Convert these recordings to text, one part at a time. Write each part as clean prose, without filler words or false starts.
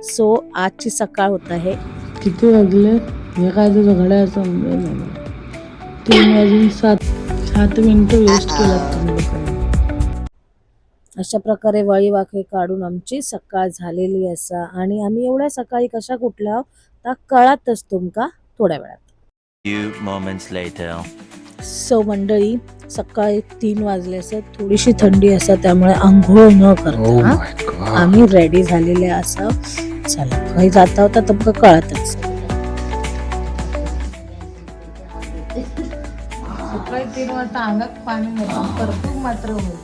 So आजची सकाळ होत आहे. किती वाजले हे काय तुझं घड्याळ समजेल मला. 3 वाजून 7 वेस्ट केलात तुम्ही लोकांनी. अशा प्रकारे वळी वाकडी काढून आमची सकाळ झालेली असा आणि आम्ही एवढ्या सकाळी कशा कुठल्या ता कळतच तुमका थोड्या वेळात. Few moments later. सो मंडळी सकाळी 3 वाजले असत, थोडीशी थंडी असा त्यामुळे आंघोळ न करता आम्ही रेडी झालेले असा. चला काही जाता होता तुमका कळतच. सकाळी 3 वाजता अंगात पाणी नव्हतं, कर्फ्यू मात्र होईल.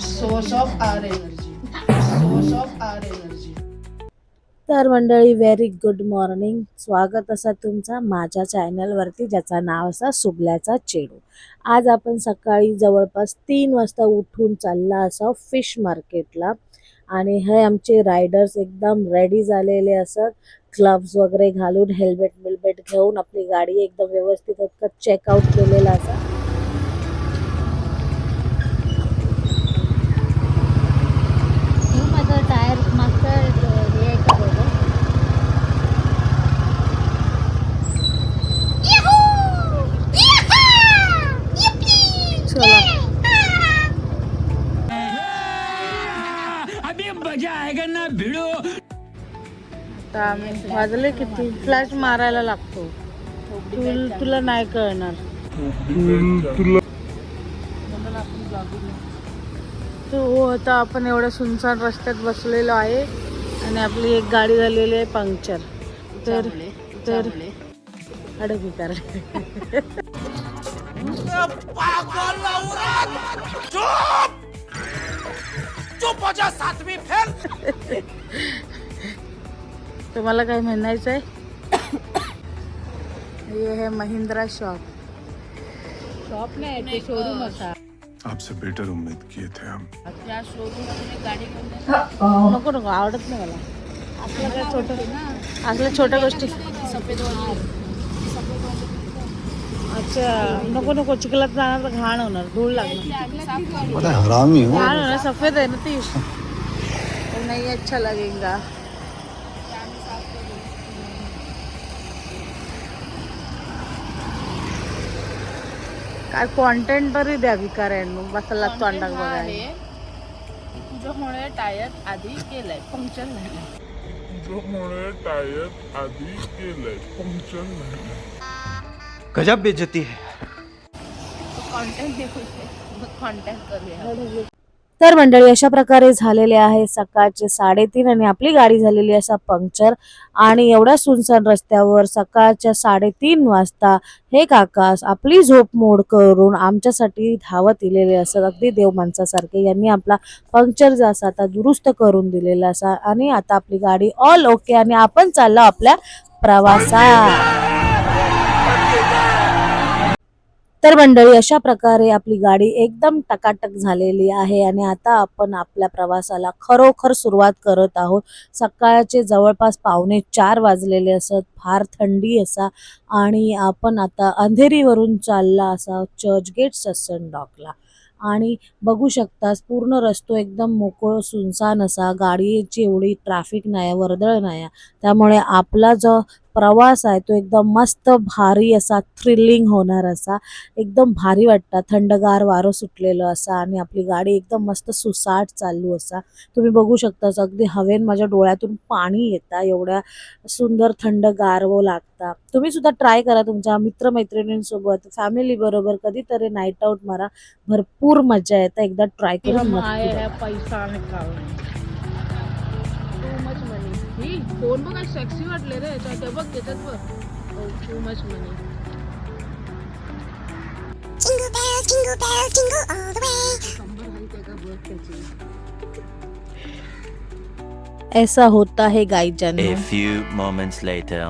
Source of our energy, source of our energy. तर मंडळी व्हेरी गुड मॉर्निंग. स्वागत असा तुमचा माझ्या चॅनलवरती ज्याचं नाव असा सुबल्याचा चेडू. आज आपण सकाळी जवळपास 3 वाजता उठून चालला असा फिश मार्केटला आणि हे आमचे रायडर्स एकदम रेडी झालेले असत. ग्लव्स वगैरे घालून हेल्मेट बिल्मेट घेऊन आपली गाडी एकदम व्यवस्थित चेकआउट केलेला असा. टायर अभी मजा आएगा ना भिड़ो. आता आम्ही वाजले किती फ्लॅश मारायला लागतो. तुला नाही कळणार. तो आता आपण एवढ्या सुनसान रस्त्यात बसलेलो आहे आणि आपली एक गाडी झालेली आहे पंक्चर. तर अडकी कर. चुप हो जा सातवीं फेल. तुम्हाला काय म्हणायचं आहे? ये है महिंद्रा शॉप. शॉप नाही ते शोरूम होता. आपसे बेटर उम्मीद किए थे हम. त्या शोरूम मध्ये गाडी घेऊन नको नको आवडत नाही मला असलं काय छोटं असल्या छोट्या गोष्टी. अच्छा नको नको चिखलात जाणार तर घाण होणार, धूळ लागणार. हरामी हो. घाण होणार. सफेद आहे ना ती, नाही अच्छा लगेगा. काय कॉन्टेंट तरी द्या भिकाऱ्यांनो, बसला तोंडाक बघायला. तुझ्यामुळे टायर आधी केलंय, पंक्चर नाही. तुझ्यामुळे टायर आधी केलंय, पंक्चर नाही. गजब बेइज्जती है. कॉन्टॅक्ट करूया. तर मंडळी अशा प्रकारे झालेले आहे सकाळचे 3:30 आणि आपली गाडी झालेली असा पंक्चर. आणि एवढ्या सुनसान रस्त्यावर सकाळच्या 3:30 वाजता हे काका आपली झोप मोड करून आमच्यासाठी धावत इलेले असत, अगदी देव माणसासारखे. यांनी आपला पंक्चर जो असा आता दुरुस्त करून दिलेला असा आणि आता आपली गाडी ऑल ओके आणि आपण चाललो आपल्या प्रवासात. तर मंडळी अशा प्रकारे आपली गाडी एकदम टकाटक झालेली आहे आणि आता आपण आपल्या प्रवासाला खरोखर सुरुवात करत आहोत. सकाळचे जवळपास 3:45 वाजलेले असत. फार थंडी असा आणि आपण आता अंधेरीवरून चालला असा चर्चगेट ससन डॉकला. आणि बघू शकतास पूर्ण रस्तो एकदम मोकळं सुनसान असा. गाडीची एवढी ट्रॅफिक नाही, वर्दळ नाही, त्यामुळे आपला जो प्रवास आहे तो एकदम मस्त भारी असा थ्रिलिंग होणार असा. एकदम भारी वाटतं, थंडगार वारं सुटलेलं असा आणि आपली गाडी एकदम मस्त सुसाट चालू असा. तुम्ही बघू शकता अगदी हवेन माझ्या डोळ्यातून पाणी येता, एवढ्या सुंदर थंड गारवं लागता. तुम्ही सुद्धा ट्राय करा तुमच्या मित्रमैत्रिणींसोबत, फॅमिली बरोबर कधीतरी नाईट आउट मारा, भरपूर मजा येते. एकदा ट्राय करून नक्की बघा. पैसा टू मच मनी. ही फोन बघा सेक्सी वाटले रे याच्यात, बघ त्याच्यात बघ. Too much money. Jingle bells, jingle all the way. ऐसा होता है गाइस जन. A few moments later.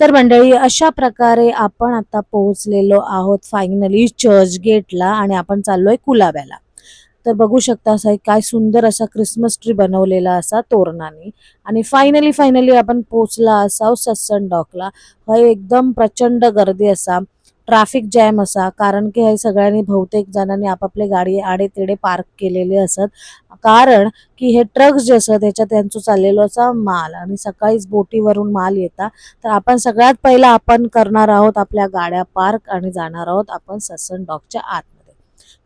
तर मंडळी अशा प्रकारे आपण आता पोहोचलेलो आहोत फायनली चर्चगेटला आणि आपण चाललोय कुलाब्याला. तर बघू शकता असा एक काय सुंदर असा क्रिसमस ट्री बनवलेला असा तोरणाने. आणि फायनली आपण पोहोचला असाव ससन डॉकला. हा एकदम प्रचंड गर्दी असा, ट्रॅफिक जॅम असा, कारण की हे सगळ्यांनी बहुतेक जणांनी आपापले गाडी आडेतेडे पार्क केलेले असत, कारण की हे ट्रक्स जे असत ह्याच्यात त्यांचं चाललेलो असा माल आणि सकाळीच बोटीवरून माल येता. तर आपण सगळ्यात पहिला आपण करणार आहोत आपल्या गाड्या पार्क आणि जाणार आहोत आपण ससन डॉकच्या आतमध्ये.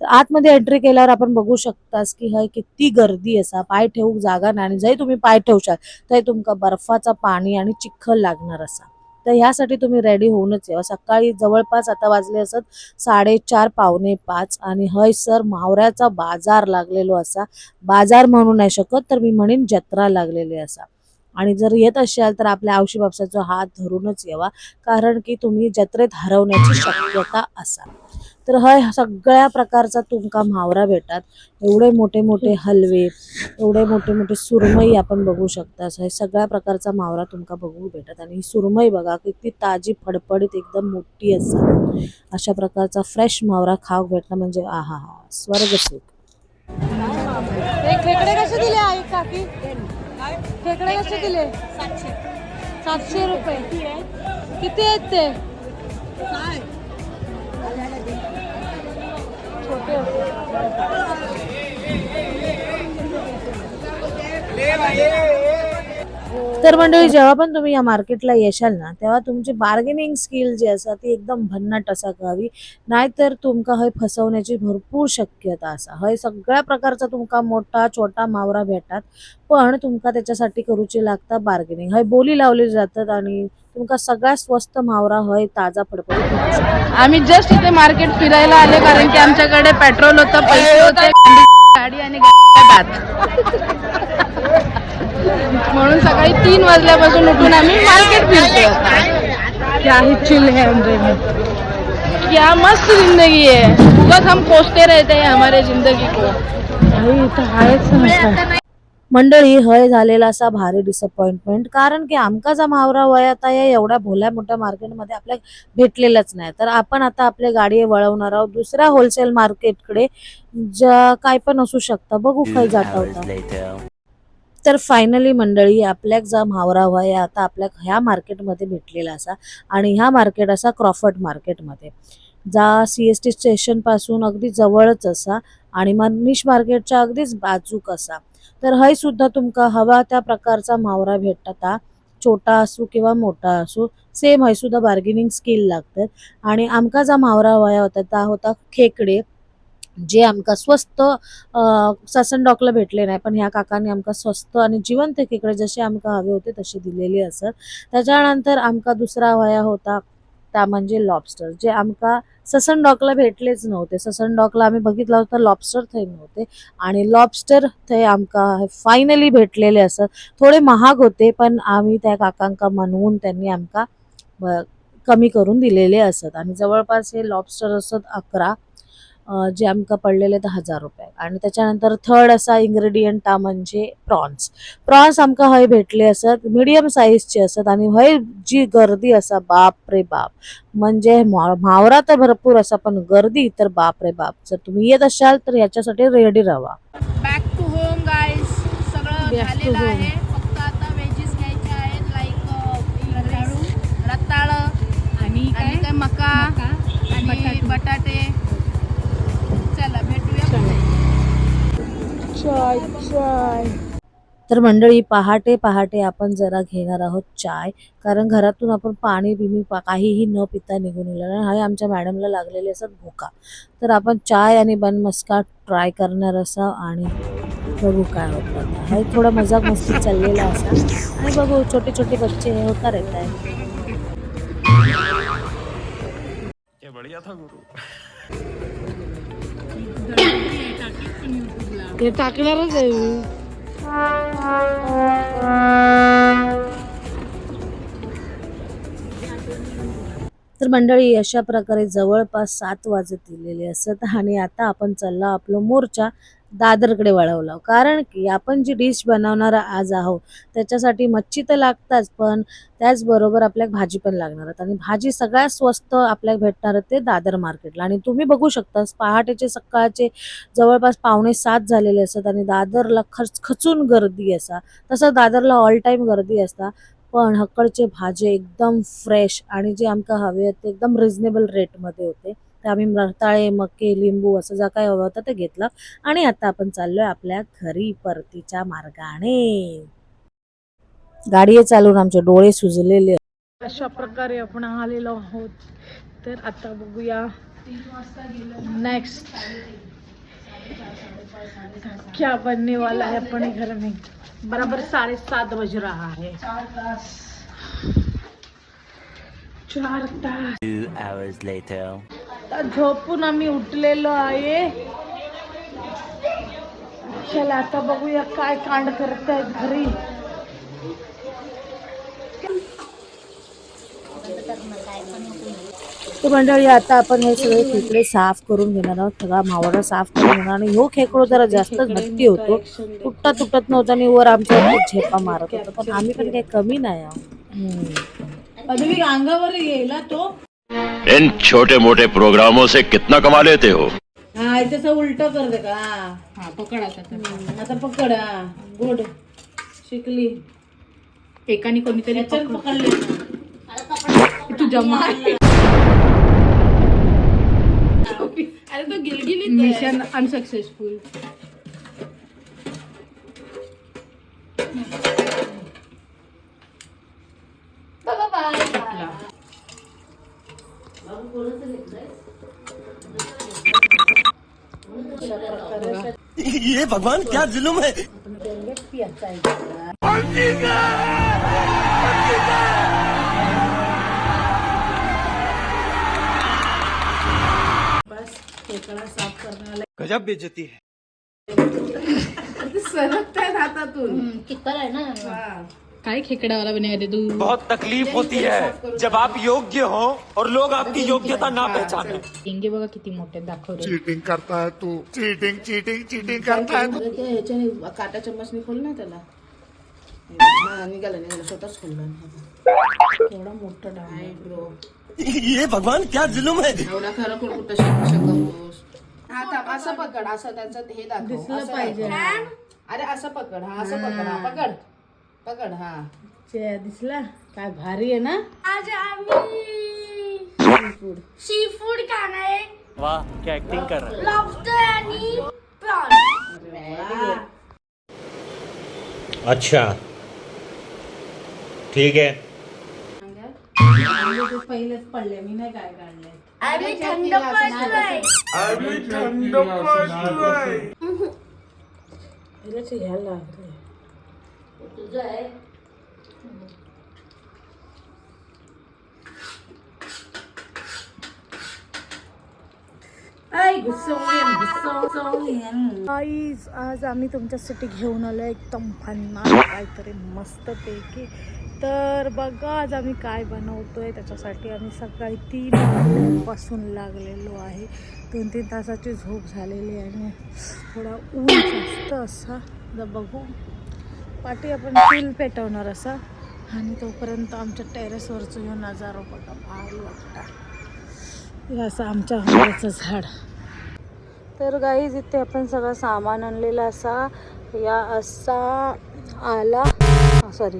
तर आतमध्ये एंट्री केल्यावर आपण बघू शकतास की हय किती गर्दी असा, पाय ठेवूक जागा नाही आणि जरी तुम्ही पाय ठेवशाल तरी तुमका बर्फाचा पाणी आणि चिखल लागणार असा. तर ह्यासाठी तुम्ही रेडी होऊनच यावं. सकाळी जवळपास आता वाजले असत 4:30 5:45 आणि हय सर मावऱ्याचा बाजार लागलेलो असा. बाजार म्हणू नाही शकत तर मी म्हणेन जत्रा लागलेली असा. आणि जर येत असाल तर आपल्या आवशी बापसाचा हात धरूनच यावा, कारण की तुम्ही जत्रेत हरवण्याची शक्यता असा. तर हय सगळ्या प्रकारचा तुमका मावरा भेटतात. एवढे मोठे मोठे हलवे, एवढे मोठे मोठे सुरमई आपण बघू शकता. हे सगळ्या प्रकारचा मावरा तुमका बघू भेटत. आणि ही सुरमई बघा किती ताजी फडफडीत एकदम मोठी असा. अशा प्रकारचा फ्रेश मावरा खाऊ भेटणं म्हणजे आहा हा स्वर्ग सुख. खेकडे कसे दिले आई काकी? खेकडे कसे दिले? 700 रुपये. किती आहेत ते? छोटे होते. तर मंडळी जेव्हा पण तुम्ही या मार्केटला येशाल ना तेव्हा तुमची बार्गेनिंग स्किल जी असा ती एकदम भन्नाट असा हवी, नाहीतर तुमका हय फसवण्याची भरपूर शक्यता असा. हय सगळ्या प्रकारचा तुमका मोठा छोटा मावरा भेटतात, पण तुमका त्याच्यासाठी करूची लागता बार्गेनिंग. हय बोली लावली जातात आणि तुमका सगळ्यात स्वस्त मावरा हय ताजा फडफडीत भेटू शकतो. आम्ही जस्ट इथे मार्केट फिरायला आले, कारण की आमच्याकडे पेट्रोल होतं, पैसे होते, गाडी आणि म्हणून सकाळी 3 वाजल्यापासून उठून आम्ही मार्केट फिरतो. क्या ही चिल है में, क्या मस्त जिंदगी है. बस हम कोसते रहते हैं हमारे जिंदगी को. इथं आहेच नसतं. मंडळी हय झालेला असा भारी डिसअपॉइंटमेंट, कारण की आमका जा मावरा वयाता या एवढ्या भोल्या मोठ्या मार्केटमध्ये आपल्याला भेटलेलाच नाही. तर आपण आता आपल्या गाडी वळवणार आहोत दुसऱ्या होलसेल मार्केटकडे, ज्या काय पण असू शकता. बघू काय जाता होता. तर फायनली मंडळी आपल्याक जा मावरा वया आता आपल्या ह्या मार्केटमध्ये भेटलेला असा. आणि ह्या मार्केट असा क्रॉफर्ड मार्केटमध्ये, जा CST स्टेशन पासून अगदी जवळच असा आणि मनीष मार्केटच्या अगदीच बाजूक असा. तर हय सुद्धा तुमका हवा त्या प्रकारचा मावरा भेटता, छोटा असू किंवा मोठा असू. सेम हय सुद्धा बार्गेनिंग स्किल लागतात. आणि आमका जा मावरा वया होता त्या होता खेकडे, जे आमका स्वस्त ससन डॉकला भेटले नाही, पण ह्या काकांनी आमका स्वस्त आणि जिवंत खेकडे जसे आमका हवे होते तसे दिलेले असत. त्याच्यानंतर आमका दुसरा वया होता त्या म्हणजे लॉबस्टर, जे आमका ससन डॉकला भेटलेच नव्हते. ससन डॉकला आम्ही बघितलं होतं, लॉबस्टर थंय नव्हते आणि लॉबस्टर थंय आमका फायनली भेटलेले असत. थोडे महाग होते पण आम्ही त्या काकांका म्हणवून त्यांनी आमका कमी करून दिलेले असत. आणि जवळपास हे लॉबस्टर असत 11, जे आमका पडलेले तर 1000 रुपये. आणि त्याच्यानंतर थर्ड असा इन्ग्रेडियंट म्हणजे प्रॉन्स आमका हय भेटले असत, मिडियम साईजचे असत. आणि हय जी गर्दी असा बाप रे बाप, म्हणजे मावरा तर भरपूर असा पण गर्दी तर बाप रे बाप. जर तुम्ही येत असाल तर याच्यासाठी रेडी राहा. Back to home guys. सगळं Back to झालेलं home. आहे, फक्त आता व्हेजीस घ्यायचे आहेत, लाईक रताळ आणि काय मका आणि बटाटे. चला भेटूया पुढे. चाय. तर मंडळी पहाटे पहाटे आपण जरा घेणार आहोत चाय, कारण घरातून आपण पाणी बिनी काहीही न पिता निघून गेलो. हाय आमच्या मॅडमला लागलेले असत भूका, तर आपण चाय आणि बन मस्का ट्राय करणार असा आणि बघू काय होतं. हाय थोडा मजाक मस्ती चाललेला असा आणि बघू छोटे छोटे बच्चे हे होता रहता है. ये बढ़िया था गुरु. ते टाकणारच आहे मी. तर मंडळी अशा प्रकारे जवळपास 7 वाजत दिलेले असत आणि आता आपण चालला आपलं मोर्चा दादरकडे वळवलं. कारण की आपण जी डिश बनवणार आज आहोत त्याच्यासाठी मच्छी तर लागताच, पण त्याचबरोबर आपल्याला भाजी पण लागणार आहे आणि भाजी सगळ्यात स्वस्त आपल्याला भेटणार आहे ते दादर मार्केटला. आणि तुम्ही बघू शकता पहाटेचे सकाळचे जवळपास 6:45 झालेले असतात आणि दादरला खचून गर्दी असा. तसं दादरला ऑल टाईम गर्दी असता, पण हक्कडचे भाजे एकदम फ्रेश आणि जे आमका हवे आहेत ते एकदम रिझनेबल रेटमध्ये होते. तर आम्ही रताळे, मके, लिंबू असं जे काय हवं होतं ते घेतलं आणि आता आपण चाललोय आपल्या घरी परतीच्या मार्गाने. गाडी चालवून आमचे डोळे सुजलेले. अशा प्रकारे आपण आलेलो आहोत. तर आता बघूया नेक्स्ट क्या बनने वाला है अपने घर में. बराबर 7:30 बज रहा है. 4 तास. 2 hours later. आता झोपून आम्ही उठलेलो आहे. चला आता बघूया काय कांड करतायत घरी. तर मंडळी आता आपण हे सगळे खेकडे साफ करून घेणार आहोत. सगळा मावळा साफ करून घेणार आणि ह्यो खेकडो जरा जास्तच नक्की होतो. तुटत नव्हता आणि वर आमच्या झेपा मारत होता, पण आम्ही पण काही कमी नाही आहोत. अगदी अंगावर येला तो. इन छोटे मोटे प्रोग्रामों से कितना कमा लेते हो? हा तसं उलट कर दे का. हा पकड आता पकड. हा गुड शिकली. एकाने कोणीतरी पकडले. तू जमा. अरे तो गिलगिली. Mission unsuccessful. ये भगवान क्या जुल्म है. गजब बेइज्जती है. सरकतायत हातातून. काय खेकडावाला बनाया तू. बहुत तकलीफ होती है जब आप योग्य हो और लोग आपकी योग्यता ना पहचाने. डेंगे बघा किती मोठे दाखवले. चीटिंग करता है तू. चीटिंग करता है तू. ह्याच्याने काटा चम्मचने खोल ना त्याला. निघाला स्वतःच खोलला. एवढा मोठा डाय ब्रो. ये भगवान क्या जुल्म है. एवढा खरं कोण कुठं शकतोस. हा थांब असं पकड. असं त्यांचं हे दाखव. दिसलं पाहिजे. अरे असं पकड. हा असं पकड. हा पकड पकड. हा दिसला काय भारी आहे ना. आज आम्ही सी फूड खाणार आहे. वाह क्या एक्टिंग कर रहा है. लॉबस्टर आणि प्रॉन. अच्छा ठीक है. पहिलेच पडले. मी नाही काय काढले. आम्ही थंड पडतोय. पहिलेच घ्यायला लागले. तुझं आहे आज आम्ही तुमच्यासाठी घेऊन आलो एकदम भन्नाट काहीतरी मस्त पैकी. तर बघा आज आम्ही काय बनवतोय. त्याच्यासाठी आम्ही सकाळी 3 वाजल्यापासून लागलेलो आहे. 2-3 तासाची झोप झालेली आहे आणि थोडा ऊन जास्त असा. बघू पाठी आपण चूल पेटवणार असा आणि तोपर्यंत आमच्या टेरेसवरचं ह्यो नजारा बघा भारी वाटतं. हे असं आमच्या आंब्याचं झाड. तर गाईज इथे आपण सगळं सामान आणलेलं असा या असा आला सॉरी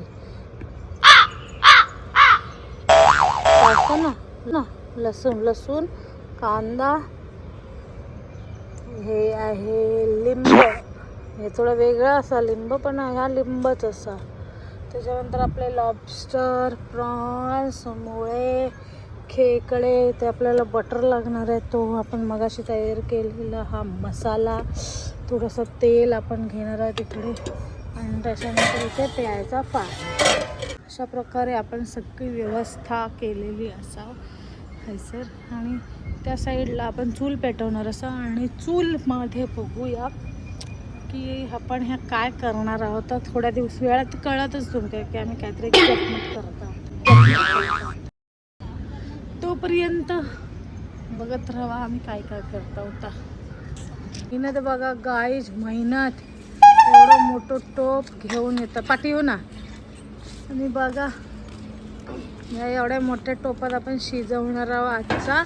ना लसूण कांदा. हे आहे लिंब. हे थोडं वेगळा असा लिंब पण ह्या लिंबच असा. त्याच्यानंतर आपले लॉबस्टर प्रॉन्स मुळे खेकडे. ते आपल्याला बटर लागणार आहे तो आपण मगाशी तयार केलेला हा मसाला. थोडंसं तेल आपण घेणार आहे तिकडे आणि त्याच्यानंतर इथे प्यायचा पाणी. अशा प्रकारे आपण सगळी व्यवस्था केलेली असा सर. आणि त्या साईडला आपण चूल पेटवणार असा आणि चूलमध्ये बघूया की आपण ह्या काय करणार आहोत. थोड्या दिवस वेळात कळतच तुमच्या की आम्ही काहीतरी गंमत करत आहोत. तोपर्यंत बघत राहा आम्ही काय काय करत आहोत. हिने तर बघा गाईज मेहनत एवढं मोठं टोप घेऊन येतं पाठी हो ना. आणि बघा या एवढ्या मोठ्या टोपात आपण शिजवणार आहोत आजचा.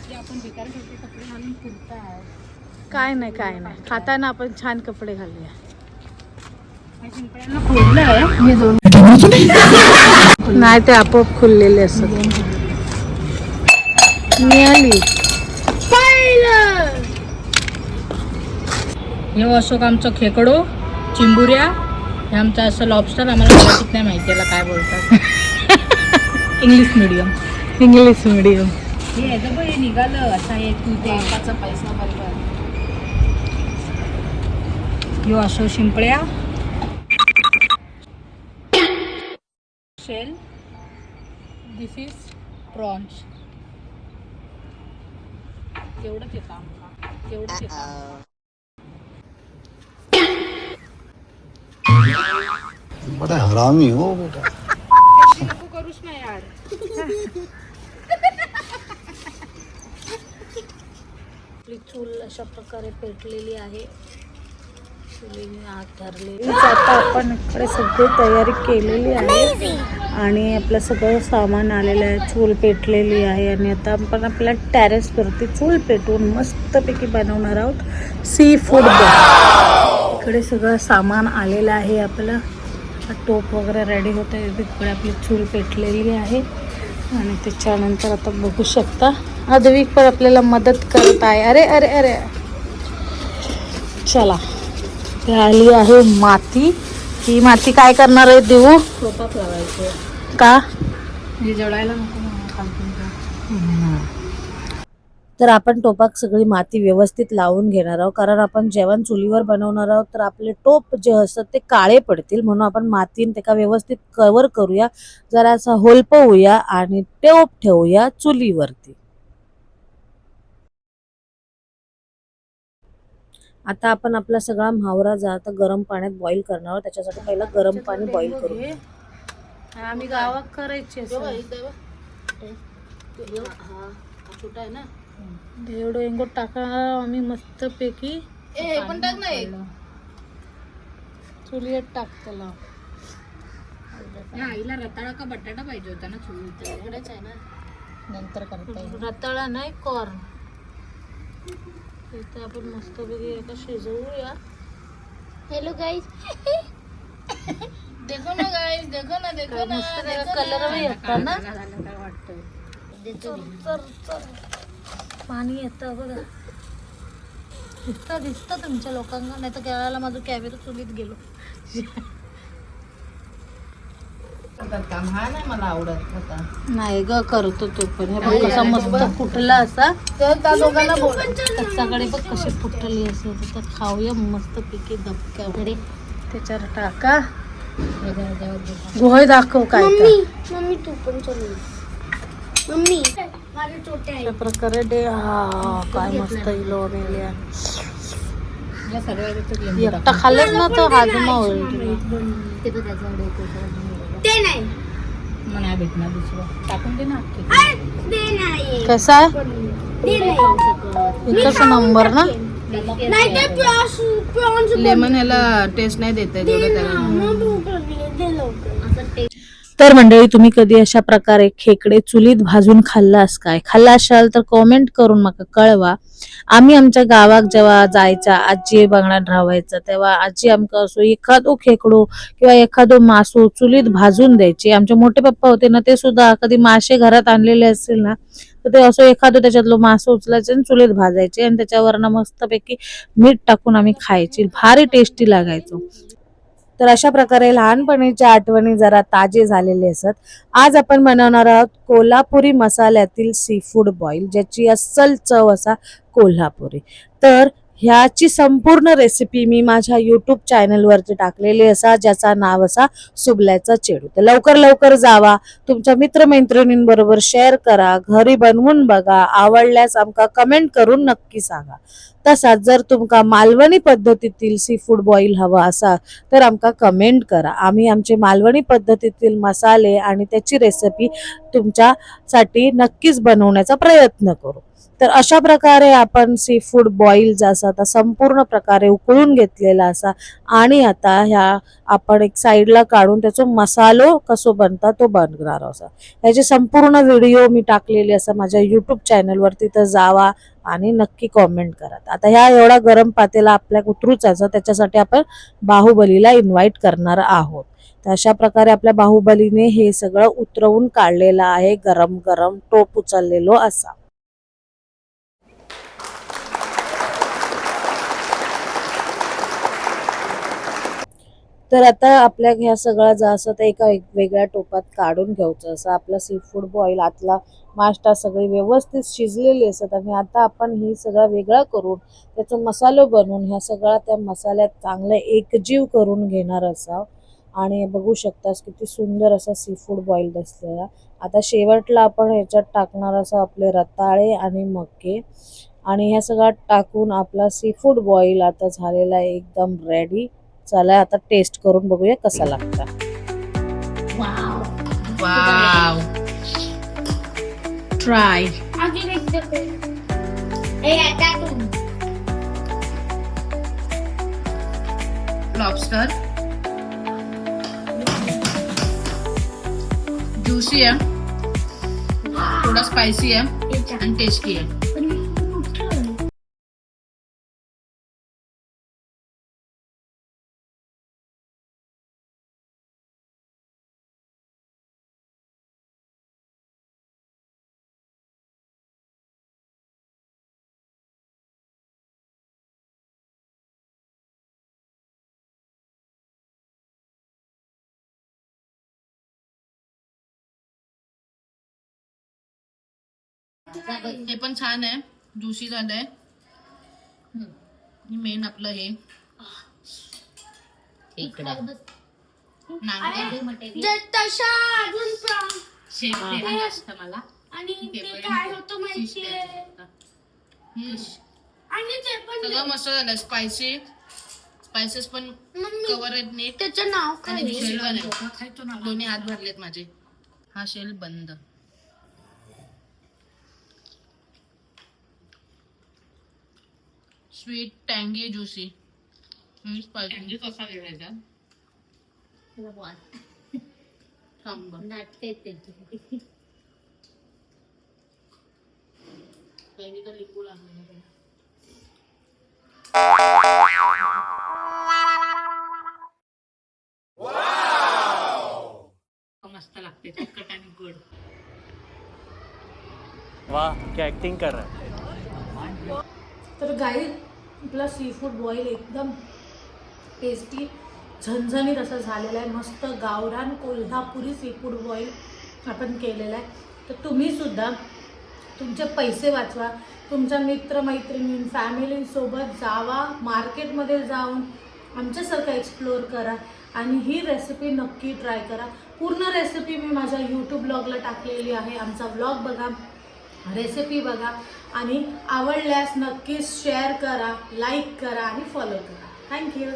काय नाही खाताना आपण छान कपडे घालूया. नाही ते आपोआप खुललेले असत. मिळाली हे अशोक आमचं खेकडो चिंबुऱ्या हे आमचं असं लॉबस्टर. आम्हाला मराठीत नाही माहिती याला काय बोलतात. इंग्लिश मीडियम हे निघालं असा एक तू ते एकाचा पैसा बरोबर. ह्यो असो शिंपळ्या शेल. This is prawns. तेवढंच येतं. बड़ा हरामी हो बेटा. करूच ना यार. आपली चूल अशा प्रकारे पेटलेली आहे. चुलीने आग धरलेली. आता आपण इकडे सगळी तयारी केलेली आहे आणि आपलं सगळं सामान आलेलं आहे. चूल पेटलेली आहे आणि आता आपण आपल्या टेरेसवरती चूल पेटवून मस्तपैकी बनवणार आहोत सी फूड. इकडे सगळं सामान आलेलं आहे आपलं. टोप वगैरे रेडी होत आहे. तिकडे आपली चूल पेटलेली आहे आणि त्याच्यानंतर आता बघू शकता अद्विक पण आपल्याला मदत करत आहे. अरे अरे अरे चला. ते आली आहे माती. ही माती काय करणार आहे देऊ? टोपात लावायचं का? जळायला नको तर आपण टोपात सगळी माती व्यवस्थित लावून घेणार आहोत, कारण आपण जेवण चुलीवर बनवणार आहोत. तर आपले टोप जे असतात ते काळे पडतील, म्हणून आपण मातीने त्याला व्यवस्थित कव्हर करूया. जरासा होलपवूया आणि टोप ठेवूया चुलीवरती. आता आपण आपला सगळा म्हावरा जात गरम पाण्यात बॉईल करणार आहोत. त्याच्यासाठी पहिला गरम पाणी बॉईल करू. आम्ही गावात करायचे छोटा आहे ना, एवढं एंगोट टाकणार आम्ही मस्त पैकी. पण टाक नाही. चुलीत टाक त्याला. आईला रताळा का बटाटा पाहिजे होता ना चुलीत. एवढंच आहे ना, नंतर करता येईल. रताळा नाही, कॉर्न. इथे आपण मस्त पैकी एका शिजवूया. Hello guys. देखो ना गाइस, देखो ना, देखो ना. मस्त कलर येतात ना. पाणी येतं बघा. दिसतं तुमच्या लोकांना, नाही तर केळाला माझं कॅमेरा चुलीत गेलो. हा नाही मला आवडत होता. नाही ग, करतो तो पण. हे बघ कसा मस्त फुटला असा. तर त्या दोघांना बोल. सगळे बघ कशी फुटली असेल. तर खाऊया मस्त पैकी दबक्याकडे. त्याच्यावर टाका. गोहे दाखव काय मम्मी तू पण चल. मम्मी माझे छोटे आहे. अशा प्रकारे डे. हा काय मस्त इलो मेल्या. एकटा खाल्लंच ना तर हाजमा होईल. ते नाही मला भेटणार दुसरं. टाकून दे ना. ते नाही. कसा आहे? ते नाही. एकच नंबर ना. नाही ते प्रॉन्स लेमन याला टेस्ट नाही देत आहे जेवढं त्याला. दे लवकर. तर मंडळी, तुम्ही कधी अशा प्रकारे खेकडे चुलीत भाजून खाल्लास काय? खाल्ला असाल तर कॉमेंट करून मला कळवा. आम्ही आमच्या गावात जेव्हा जायचा, आजी बंगल्यात राहायचं, तेव्हा आजी आमका असो एखादो खेकडो किंवा एखादो मासो चुलीत भाजून द्यायचे. आमचे मोठे पप्पा होते ना, ते सुद्धा कधी मासे घरात आणलेले असतील ना, तर ते असं एखादं त्याच्यातलं मासं उचलायचे आणि चुलीत भाजायचे आणि त्याच्यावरनं मस्तपैकी मीठ टाकून आम्ही खायची. भारी टेस्टी लागायचो. तर अशा प्रकारे लहानपणीच्या आठवणी जरा ताजे झालेले असत. आज आपण बनवणार आहोत कोल्हापुरी मसाल्यातील सी फूड बॉईल, ज्याची अस्सल चव असा कोल्हापुरी. तर ह्याची संपूर्ण रेसिपी मी माझ्या यूट्यूब चॅनलवरती टाकलेली असा, ज्याचा नाव असा सुबल्याचा चेडू. तर लवकर लवकर जावा, तुमच्या मित्रमैत्रिणींबरोबर शेअर करा, घरी बनवून बघा. आवडल्यास आमका कमेंट करून नक्की सांगा. तसाच जर तुमका मालवणी पद्धतीतील सी फूड बॉईल हवा असा तर आमका कमेंट करा. आम्ही आमचे मालवणी पद्धतीतील मसाले आणि त्याची रेसिपी तुमच्यासाठी नक्कीच बनवण्याचा प्रयत्न करू. तर अशा प्रकारे आपण सी फूड बॉईल जो असा तो संपूर्ण प्रकारे उकळून घेतलेला असा आणि आता ह्या आपण एक साईडला काढून त्याचा मसालो कसो बनता तो बनवणार असा. याची संपूर्ण व्हिडिओ मी टाकलेली असा माझ्या यूट्यूब चॅनलवरती, तर जावा आणि नक्की कॉमेंट करा. आता ह्या एवढा गरम पातेला आपल्या उतरूचाचा, त्याच्यासाठी आपण बाहुबलीला इन्व्हाइट करणार आहोत. तर अशा प्रकारे आपल्या बाहुबलीने हे सगळं उतरवून काढलेलं आहे, गरम गरम टोप उचललेलो असा. तर आता आपल्या ह्या सगळं जे असं ते एका वेगळ्या टोपात काढून घ्यायचं असं. आपला सी फूड बॉईल आतला माष्टा सगळी व्यवस्थित शिजलेली असतात आणि आता आपण ही सगळं वेगळा करून त्याचा मसालो बनवून ह्या सगळा त्या मसाल्यात चांगलं एकजीव करून घेणार असा. आणि बघू शकतास किती सुंदर असा सी फूड बॉईल दिसलेला. आता शेवटला आपण ह्याच्यात टाकणार असं आपले रताळे आणि मके आणि ह्या सगळं टाकून आपला सी फूड बॉईल आता झालेला आहे एकदम रेडी. चला आता टेस्ट करून बघूया कसा लागता. Wow, try. अजून एक देखो. ए आता तू. लॉबस्टर ज्यूसी है, थोड़ा स्पाइसी है एंड टेस्टी है. हे पण छान आहे, ज्युसी झालंय. मेन आपलं हे तशा अजून मला आणि ते काय होतं माहितीये, आणि ते पण सगळं मस्त झालं. स्पायसेस पण कवर आहेत नीट. त्याचं नाव काय आणि शेल पण आहे. दोन्ही हात भरलेत माझे. हा शेल बंद. Sweet, टँगी, juicy. स्पायसी कसा घ्यायचा लिंबू लागला. मस्त लागते, तिखट आणि गोड. वाह क्या एक्टिंग कर रहा है. तर गाई आपला सी फूड बॉईल एकदम टेस्टी झणझणीत असं झालेलं आहे. मस्त गावरान कोल्हापुरी सी फूड बॉईल आपण केलेलं आहे. तर तुम्हीसुद्धा तुमचे पैसे वाचवा, तुमच्या मित्रमैत्रिणी फॅमिलीसोबत जावा, मार्केटमध्ये जाऊन आमच्यासारखं एक्सप्लोअर करा आणि ही रेसिपी नक्की ट्राय करा. पूर्ण रेसिपी मी माझ्या यूट्यूब ब्लॉगला टाकलेली आहे. आमचा ब्लॉग बघा, रेसिपी बघा आणि आवडल्यास नक्कीच शेअर करा, लाईक करा आणि फॉलो करा. थँक्यू.